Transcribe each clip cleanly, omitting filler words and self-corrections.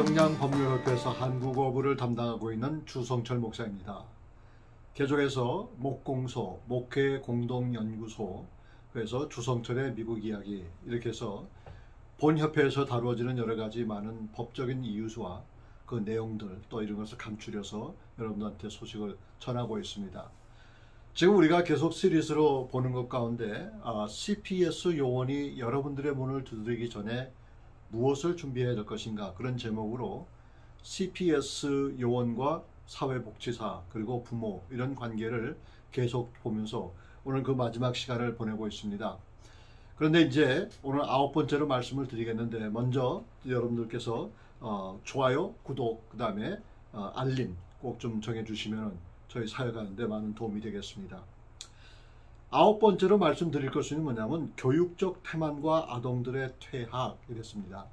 명량법률협회에서 한국어부를 담당하고 있는 주성철 목사입니다. 계속해서 목공소, 목회공동연구소, 그래서 주성철의 미국 이야기 이렇게 해서 본 협회에서 다루어지는 여러 가지 많은 법적인 이유와 그 내용들 또 이런 것을 감추려서 여러분들한테 소식을 전하고 있습니다. 지금 우리가 계속 시리즈로 보는 것 가운데 CPS 요원이 여러분들의 문을 두드리기 전에 무엇을 준비해야 될 것인가, 그런 제목으로 CPS 요원과 사회복지사 그리고 부모 이런 관계를 계속 보면서 오늘 그 마지막 시간을 보내고 있습니다. 그런데 이제 오늘 9번째로 말씀을 드리겠는데, 먼저 여러분들께서 좋아요, 구독, 그 다음에 알림 꼭 좀 정해주시면 저희 사역하는데 많은 도움이 되겠습니다. 9번째로 말씀드릴 것은 뭐냐면 교육적 태만과 아동들의 퇴학 이랬습니다.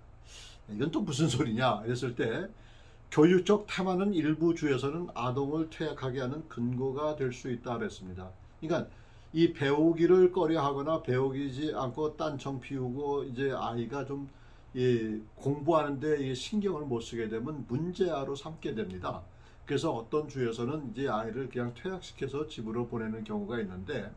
이건 또 무슨 소리냐 이랬을 때, 교육적 태만은 일부 주에서는 아동을 퇴학하게 하는 근거가 될 수 있다 그랬습니다. 그러니까 이 배우기를 꺼려하거나 배우지 않고 딴청 피우고 이제 아이가 좀 공부하는데 신경을 못 쓰게 되면 문제아로 삼게 됩니다. 그래서 어떤 주에서는 이제 아이를 그냥 퇴학시켜서 집으로 보내는 경우가 있는데,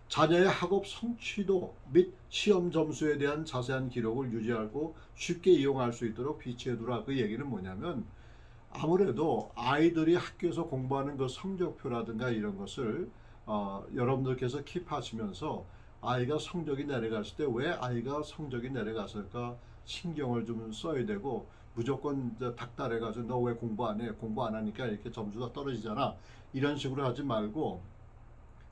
자녀의 학업 성취도 및 시험 점수에 대한 자세한 기록을 유지하고 쉽게 이용할 수 있도록 비치해두라. 그 얘기는 뭐냐면, 아무래도 아이들이 학교에서 공부하는 그 성적표라든가 이런 것을 여러분들께서 킵하시면서 아이가 성적이 내려갔을 때 왜 아이가 성적이 내려갔을까 신경을 좀 써야 되고, 무조건 닥달해가지고 너 왜 공부 안 해? 공부 안 하니까 이렇게 점수가 떨어지잖아. 이런 식으로 하지 말고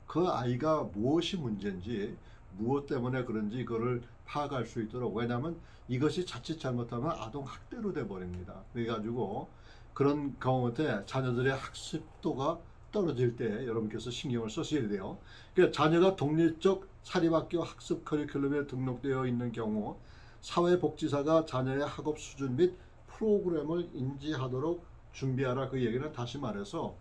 그 아이가 무엇이 문제인지, 무엇 때문에 그런지 그거를 파악할 수 있도록, 왜냐하면 이것이 자칫 잘못하면 아동 학대로 돼 버립니다. 그래가지고 그런 경우에 자녀들의 학습도가 떨어질 때 여러분께서 신경을 쓰셔야 돼요. 그러니까 자녀가 독립적 사립학교 학습 커리큘럼에 등록되어 있는 경우 사회복지사가 자녀의 학업 수준 및 프로그램을 인지하도록 준비하라. 그 얘기는 다시 말해서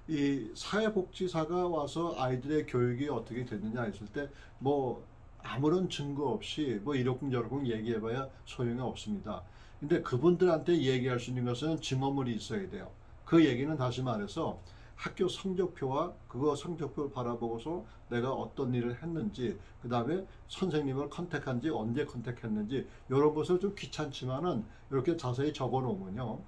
이 사회복지사가 와서 아이들의 교육이 어떻게 됐느냐 했을 때 뭐 아무런 증거 없이 뭐 이러쿵저러쿵 얘기해봐야 소용이 없습니다. 근데 그분들한테 얘기할 수 있는 것은 증거물이 있어야 돼요. 그 얘기는 다시 말해서 학교 성적표와 그거 성적표를 바라보고서 내가 어떤 일을 했는지, 그 다음에 선생님을 컨택한지 언제 컨택했는지, 이런 것을 좀 귀찮지만은 이렇게 자세히 적어 놓으면요,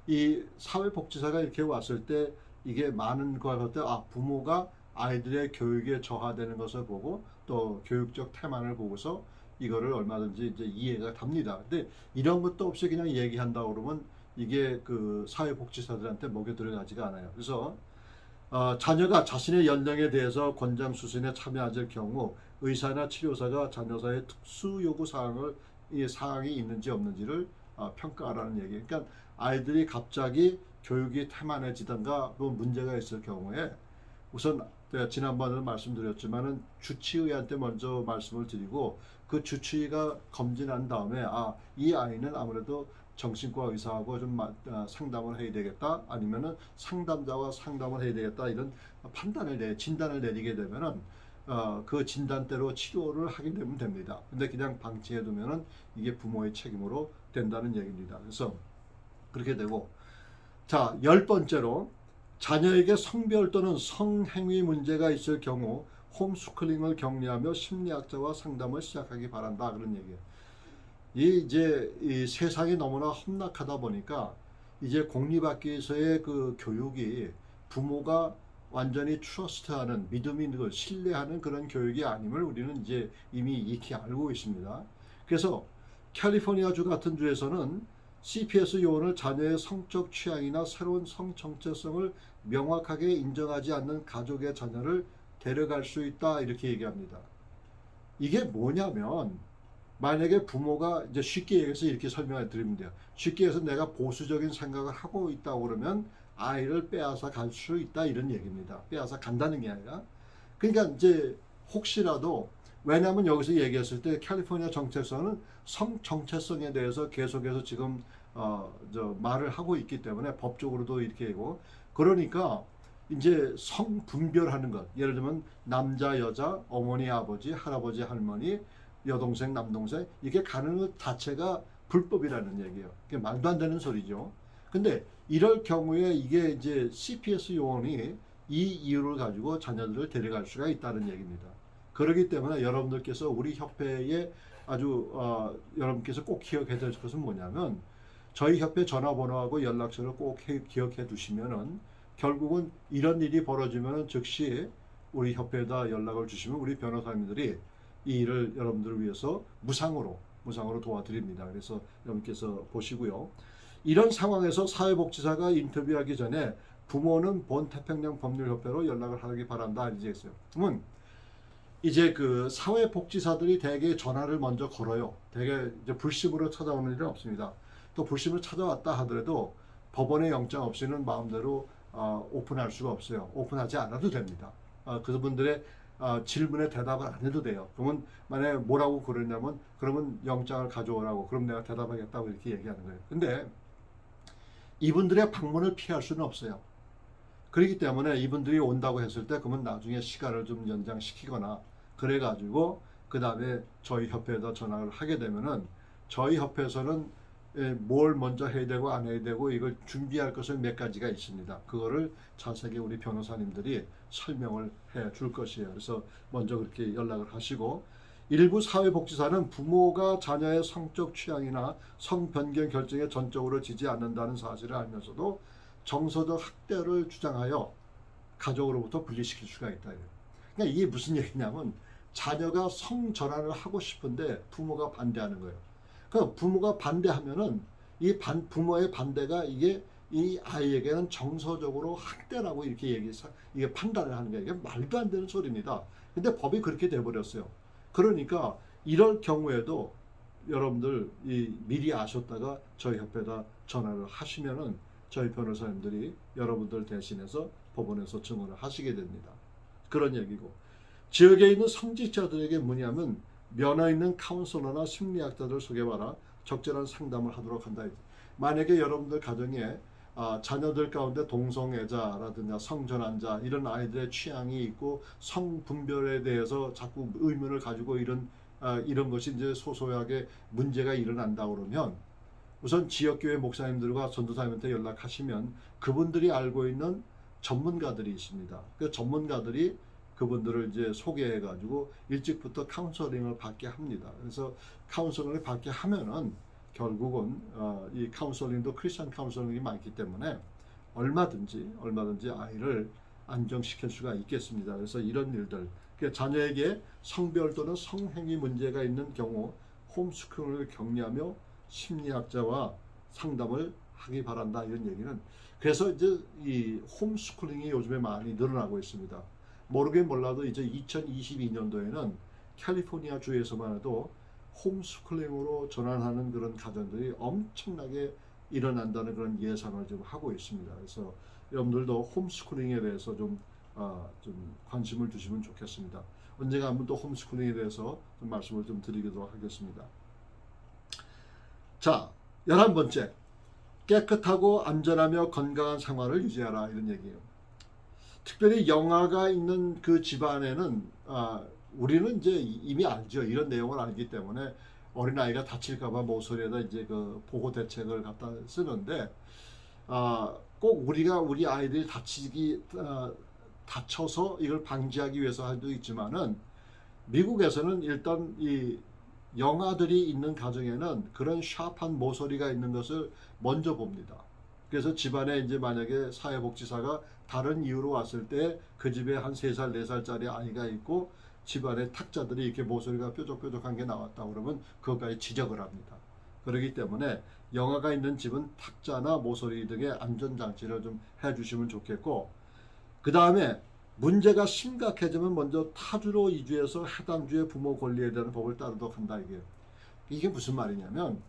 이 사회복지사가 이렇게 왔을 때 이게 많은 것 같을 때 부모가 아이들의 교육에 저하되는 것을 보고 또 교육적 태만을 보고서 이거를 얼마든지 이제 이해가 답니다. 근데 이런 것도 없이 그냥 얘기한다 그러면 이게 그 사회복지사들한테 먹여 들어가지가 않아요. 그래서 자녀가 자신의 연령에 대해서 권장 수술에 참여할 경우 의사나 치료사가 자녀사의 특수 요구 사항이 있는지 없는지를 평가하라는 얘기. 그러니까 아이들이 갑자기 교육이 태만해지던가 또 문제가 있을 경우에 우선 제가 지난번에 말씀드렸지만은 주치의한테 먼저 말씀을 드리고, 그 주치의가 검진한 다음에 이 아이는 아무래도 정신과 의사하고 좀 상담을 해야 되겠다, 아니면은 상담자와 상담을 해야 되겠다, 이런 진단을 내리게 되면은 그 진단대로 치료를 하게 되면 됩니다. 근데 그냥 방치해 두면은 이게 부모의 책임으로 된다는 얘기입니다. 그래서 그렇게 되고, 자, 10번째로 자녀에게 성별 또는 성행위 문제가 있을 경우 홈스쿨링을 격리하며 심리학자와 상담을 시작하기 바란다, 그런 얘기예요. 이 세상이 너무나 험악하다 보니까 이제 공립학교에서의 그 교육이 부모가 완전히 트러스트하는, 믿음이 있는 걸 신뢰하는 그런 교육이 아님을 우리는 이제 이미 익히 알고 있습니다. 그래서 캘리포니아주 같은 주에서는 CPS 요원을 자녀의 성적 취향이나 새로운 성 정체성을 명확하게 인정하지 않는 가족의 자녀를 데려갈 수 있다, 이렇게 얘기합니다. 이게 뭐냐면, 만약에 부모가 이제 쉽게 얘기해서 이렇게 설명해 드리면 돼요. 쉽게 해서 내가 보수적인 생각을 하고 있다고 그러면 아이를 빼앗아 갈 수 있다, 이런 얘기입니다. 빼앗아 간다는 게 아니라. 그러니까 이제 혹시라도, 왜냐하면 여기서 얘기했을 때 캘리포니아 정책서는 성 정체성에 대해서 계속해서 지금 말을 하고 있기 때문에 법적으로도 이렇게 하고, 그러니까 이제 성 분별하는 것, 예를 들면 남자 여자, 어머니 아버지, 할아버지 할머니, 여동생 남동생, 이게 가는 것 자체가 불법이라는 얘기예요. 그게 말도 안 되는 소리죠. 근데 이럴 경우에 이게 이제 CPS 요원이 이 이유를 가지고 자녀들을 데려갈 수가 있다는 얘기입니다. 그렇기 때문에 여러분들께서 우리 협회에 아주 여러분께서 꼭 기억해야 될 것은 뭐냐면 저희 협회 전화번호하고 연락처를 꼭 기억해 두시면은 결국은 이런 일이 벌어지면은 즉시 우리 협회에다 연락을 주시면 우리 변호사님들이 이 일을 여러분들을 위해서 무상으로 도와드립니다. 그래서 여러분께서 보시고요. 이런 상황에서 사회복지사가 인터뷰하기 전에 부모는 본 태평양 법률협회로 연락을 하기 바란다 이제겠어요. 그러면 이제 그 사회복지사들이 대개 전화를 먼저 걸어요. 대개 이제 불심으로 찾아오는 일은 없습니다. 또 불심으로 찾아왔다 하더라도 법원의 영장 없이는 마음대로 오픈할 수가 없어요. 오픈하지 않아도 됩니다. 그분들의 질문에 대답을 안 해도 돼요. 그러면 만약에 뭐라고 그러냐면 그러면 영장을 가져오라고 그럼 내가 대답하겠다고 이렇게 얘기하는 거예요. 근데 이분들의 방문을 피할 수는 없어요. 그렇기 때문에 이분들이 온다고 했을 때 그러면 나중에 시간을 좀 연장시키거나 그래가지고 그 다음에 저희 협회에다 전화를 하게 되면은 저희 협회에서는 뭘 먼저 해야 되고 안 해야 되고 이걸 준비할 것은 몇 가지가 있습니다. 그거를 자세하게 우리 변호사님들이 설명을 해 줄 것이에요. 그래서 먼저 그렇게 연락을 하시고 일부 사회복지사는 부모가 자녀의 성적 취향이나 성변경 결정에 전적으로 지지 않는다는 사실을 알면서도 정서적 학대를 주장하여 가족으로부터 분리시킬 수가 있다. 그러니까 이게 무슨 얘기냐면 자녀가 성전환을 하고 싶은데 부모가 반대하는 거예요. 그러니까 부모가 반대하면은 이 부모의 반대가 이게 이 아이에게는 정서적으로 학대라고 이렇게 이게 판단을 하는 거예요. 이게 말도 안 되는 소리입니다. 근데 법이 그렇게 돼버렸어요. 그러니까 이럴 경우에도 여러분들 미리 아셨다가 저희 협회에다 전화를 하시면은 저희 변호사님들이 여러분들 대신해서 법원에서 증언을 하시게 됩니다. 그런 얘기고 지역에 있는 성직자들에게 뭐냐면 면허 있는 카운슬러나 심리학자들 소개봐라 적절한 상담을 하도록 한다. 만약에 여러분들 가정에 자녀들 가운데 동성애자라든가 성전환자 이런 아이들의 취향이 있고 성분별에 대해서 자꾸 의문을 가지고 이런 것이 이제 소소하게 문제가 일어난다 그러면 우선 지역교회 목사님들과 전도사님한테 연락하시면 그분들이 알고 있는 전문가들이 있습니다. 그 전문가들이 그분들을 이제 소개해가지고 일찍부터 카운슬링을 받게 합니다. 그래서 카운슬링을 받게 하면은 결국은 이 카운슬링도 크리스천 카운슬링이 많기 때문에 얼마든지 아이를 안정시킬 수가 있겠습니다. 그래서 이런 일들, 자녀에게 성별 또는 성행위 문제가 있는 경우 홈스쿨을 격려하며 심리학자와 상담을 하기 바란다 이런 얘기는 그래서 이제 이 홈스쿨링이 요즘에 많이 늘어나고 있습니다. 모르긴 몰라도 이제 2022년도에는 캘리포니아 주에서만 해도 홈스쿨링으로 전환하는 그런 가정들이 엄청나게 일어난다는 그런 예상을 좀 하고 있습니다. 그래서 여러분들도 홈스쿨링에 대해서 좀 관심을 두시면 좋겠습니다. 언젠가 한번 또 홈스쿨링에 대해서 좀 말씀을 좀 드리도록 하겠습니다. 자, 11번째. 깨끗하고 안전하며 건강한 생활을 유지하라 이런 얘기예요. 특별히 영아가 있는 그 집안에는 우리는 이제 이미 알죠. 이런 내용을 알기 때문에 어린아이가 다칠까봐 모서리에다 이제 그 보호 대책을 갖다 쓰는데 꼭 우리 아이들이 다쳐서 이걸 방지하기 위해서 할 수도 있지만은 미국에서는 일단 이 영아들이 있는 가정에는 그런 샤프한 모서리가 있는 것을 먼저 봅니다. 그래서 집안에 이제 만약에 사회복지사가 다른 이유로 왔을 때 그 집에 한 3살, 4살짜리 아이가 있고 집안에 탁자들이 이렇게 모서리가 뾰족뾰족한 게 나왔다 그러면 그것까지 지적을 합니다. 그렇기 때문에 영아가 있는 집은 탁자나 모서리 등의 안전장치를 좀 해주시면 좋겠고 그 다음에 문제가 심각해지면 먼저 타주로 이주해서 해당 주의 부모 권리에 대한 법을 따르도록 한다 이게 무슨 말이냐면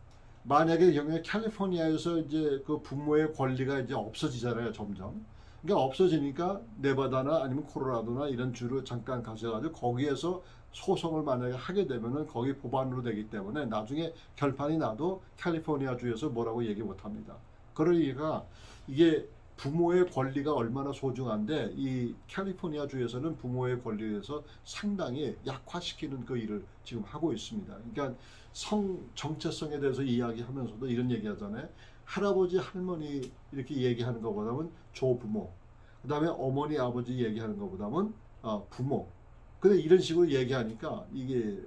만약에 캘리포니아에서 이제 그 부모의 권리가 이제 없어지잖아요 점점. 그러니까 없어지니까 네바다나 아니면 콜로라도나 이런 주로 잠깐 가셔가지고 거기에서 소송을 만약에 하게 되면은 거기 법안으로 되기 때문에 나중에 결판이 나도 캘리포니아 주에서 뭐라고 얘기 못합니다. 그러니까 이게 부모의 권리가 얼마나 소중한데 이 캘리포니아 주에서는 부모의 권리에 대해서 상당히 약화시키는 그 일을 지금 하고 있습니다. 그러니까 성 정체성에 대해서 이야기하면서도 이런 얘기하잖아요. 할아버지 할머니 이렇게 얘기하는 것보다는 조부모, 그 다음에 어머니 아버지 얘기하는 것보다는 부모. 근데 이런 식으로 얘기하니까 이게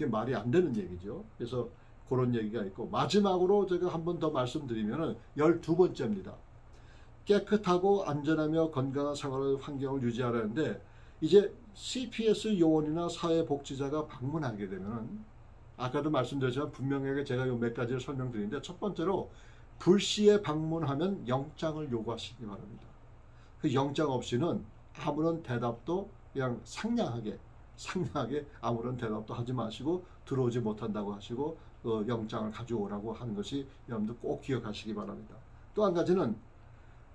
말이 안 되는 얘기죠. 그래서 그런 얘기가 있고, 마지막으로 제가 한 번 더 말씀드리면은 12번째입니다. 깨끗하고 안전하며 건강한 생활 환경을 유지하려는데, 이제 CPS 요원이나 사회복지사가 방문하게 되면, 아까도 말씀드렸지만 분명하게 제가 요 몇 가지를 설명드리는데, 첫 번째로 불시에 방문하면 영장을 요구하시기 바랍니다. 그 영장 없이는 아무런 대답도 그냥 상냥하게 아무런 대답도 하지 마시고 들어오지 못한다고 하시고 영장을 가져오라고 하는 것이 여러분들 꼭 기억하시기 바랍니다. 또 한 가지는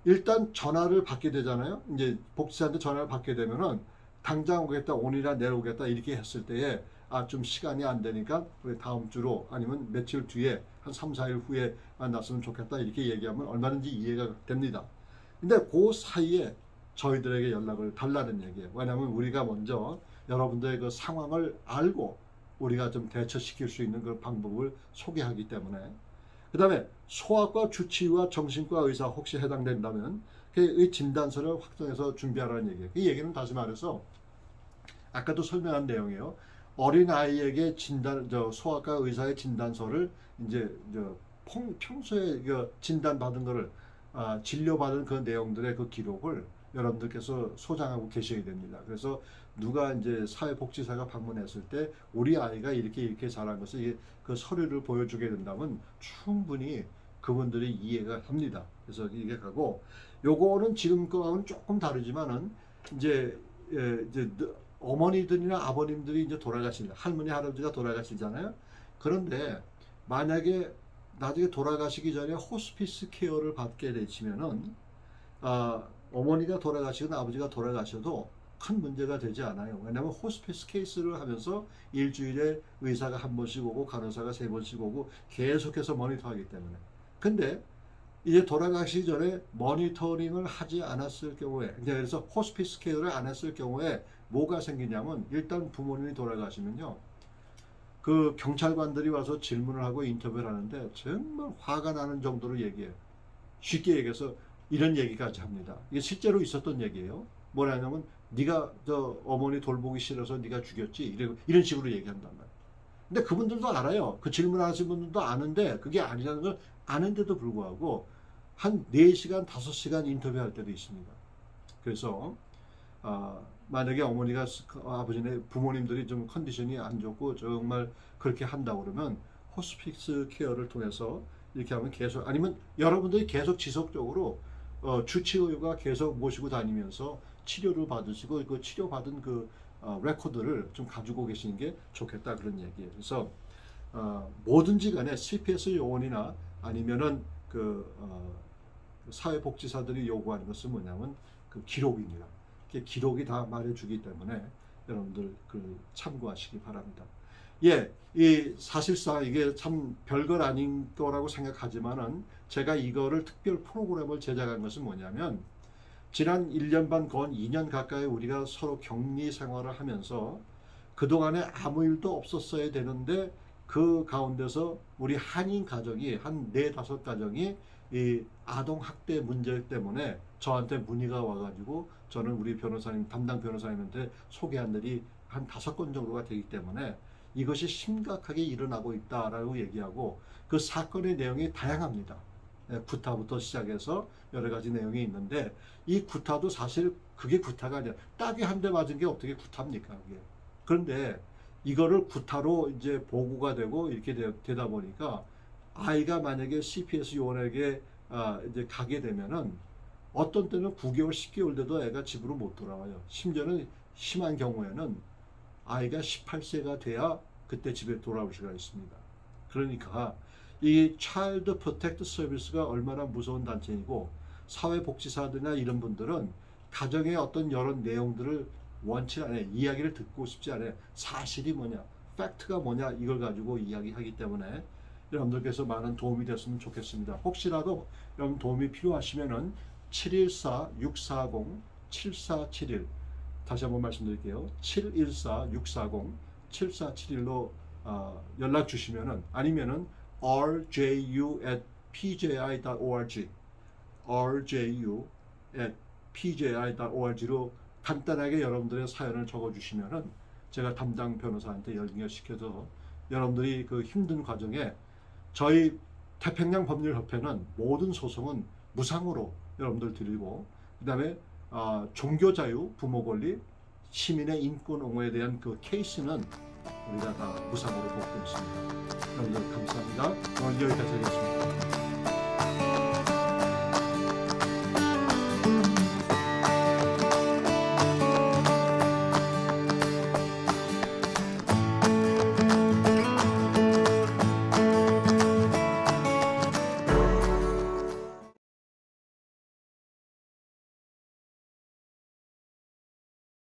일단 전화를 받게 되잖아요. 이제 복지사한테 전화를 받게 되면은 당장 오겠다, 오늘이나 내일 오겠다 이렇게 했을 때에 좀 시간이 안 되니까 우리 다음 주로 아니면 며칠 뒤에 한 3, 4일 후에 만났으면 좋겠다 이렇게 얘기하면 얼마든지 이해가 됩니다. 근데 그 사이에 저희들에게 연락을 달라는 얘기예요. 왜냐하면 우리가 먼저 여러분들의 그 상황을 알고 우리가 좀 대처시킬 수 있는 그 방법을 소개하기 때문에. 그 다음에 소아과 주치의와 정신과 의사 혹시 해당된다면 그 진단서를 확정해서 준비하라는 얘기예요. 이 얘기는 다시 말해서 아까도 설명한 내용이에요. 어린아이에게 소아과 의사의 진단서를 이제 평소에 진단받은 거를 진료받은 그 내용들의 그 기록을 여러분들께서 소장하고 계셔야 됩니다. 그래서 누가 이제 사회복지사가 방문했을 때 우리 아이가 이렇게 자란 것을 그 서류를 보여주게 된다면 충분히 그분들이 이해가 합니다. 그래서 이게 가고 요거는 지금 거하고는 조금 다르지만은 이제 어머니들이나 아버님들이 이제 돌아가십니다. 할머니 할아버지가 돌아가시잖아요. 그런데 만약에 나중에 돌아가시기 전에 호스피스 케어를 받게 되시면은 어머니가 돌아가시거나 아버지가 돌아가셔도 큰 문제가 되지 않아요. 왜냐하면 호스피스 케이스를 하면서 일주일에 의사가 한 번씩 오고 간호사가 3번씩 오고 계속해서 모니터하기 때문에. 근데 이제 돌아가시기 전에 모니터링을 하지 않았을 경우에, 그래서 호스피스 케어를 안 했을 경우에 뭐가 생기냐면, 일단 부모님이 돌아가시면요, 그 경찰관들이 와서 질문을 하고 인터뷰를 하는데 정말 화가 나는 정도로 얘기해요. 쉽게 얘기해서 이런 얘기까지 합니다. 이게 실제로 있었던 얘기예요. 뭐냐면 네가 어머니 돌보기 싫어서 네가 죽였지, 이런 식으로 얘기한단 말이에요. 근데 그분들도 알아요. 그 질문하신 분들도 아는데 그게 아니라는 걸 아는데도 불구하고 한 4시간, 5시간 인터뷰할 때도 있습니다. 그래서 만약에 어머니가 아버지네 부모님들이 좀 컨디션이 안 좋고 정말 그렇게 한다고 그러면 호스피스 케어를 통해서 이렇게 하면 계속, 아니면 여러분들이 계속 지속적으로 주치의가 계속 모시고 다니면서 치료를 받으시고 그 치료받은 그 레코드를 좀 가지고 계시는 게 좋겠다, 그런 얘기예요. 그래서 뭐든지 간에 CPS 요원이나 아니면은 사회복지사들이 요구하는 것은 뭐냐면 그 기록입니다. 기록이 다 말해주기 때문에 여러분들 참고하시기 바랍니다. 예, 사실상 이게 참 별것 아닌 거라고 생각하지만은 제가 이거를 특별 프로그램을 제작한 것은 뭐냐면, 지난 1년 반, 건 2년 가까이 우리가 서로 격리 생활을 하면서 그동안에 아무 일도 없었어야 되는데 그 가운데서 우리 한인 가정이 한 4, 5가정이 이 아동학대 문제 때문에 저한테 문의가 와가지고 저는 우리 변호사님, 담당 변호사님한테 소개한 일이 한 5건 정도가 되기 때문에 이것이 심각하게 일어나고 있다라고 얘기하고, 그 사건의 내용이 다양합니다. 구타부터 시작해서 여러 가지 내용이 있는데, 이 구타도 사실 그게 구타가 아니라 딱이 한 대 맞은 게 어떻게 구타입니까, 그게. 그런데 이거를 구타로 이제 보고가 되고 이렇게 되다 보니까 아이가 만약에 CPS 요원에게 이제 가게 되면은 어떤 때는 9개월, 10개월 돼도 애가 집으로 못 돌아와요. 심지어는 심한 경우에는 아이가 18세가 돼야 그때 집에 돌아올 수가 있습니다. 그러니까 이 차일드 프로텍트 서비스가 얼마나 무서운 단체이고, 사회복지사들이나 이런 분들은 가정의 어떤 여러 내용들을 원치 않아요. 이야기를 듣고 싶지 않아요. 사실이 뭐냐, 팩트가 뭐냐, 이걸 가지고 이야기하기 때문에 여러분들께서 많은 도움이 됐으면 좋겠습니다. 혹시라도 여러분 도움이 필요하시면은 714-640-7471 다시 한번 말씀드릴게요. 714-640-7471로 연락 주시면은, 아니면은 rju@pji.org rju@pji.org로 간단하게 여러분들의 사연을 적어주시면은 제가 담당 변호사한테 연결시켜서 여러분들이 그 힘든 과정에, 저희 태평양 법률협회는 모든 소송은 무상으로 여러분들 드리고, 그 다음에 종교자유, 부모권리, 시민의 인권 옹호에 대한 그 케이스는 우리가 다 무상으로 보고 있습니다. 여러분들 감사합니다. 오늘 여기까지 하겠습니다.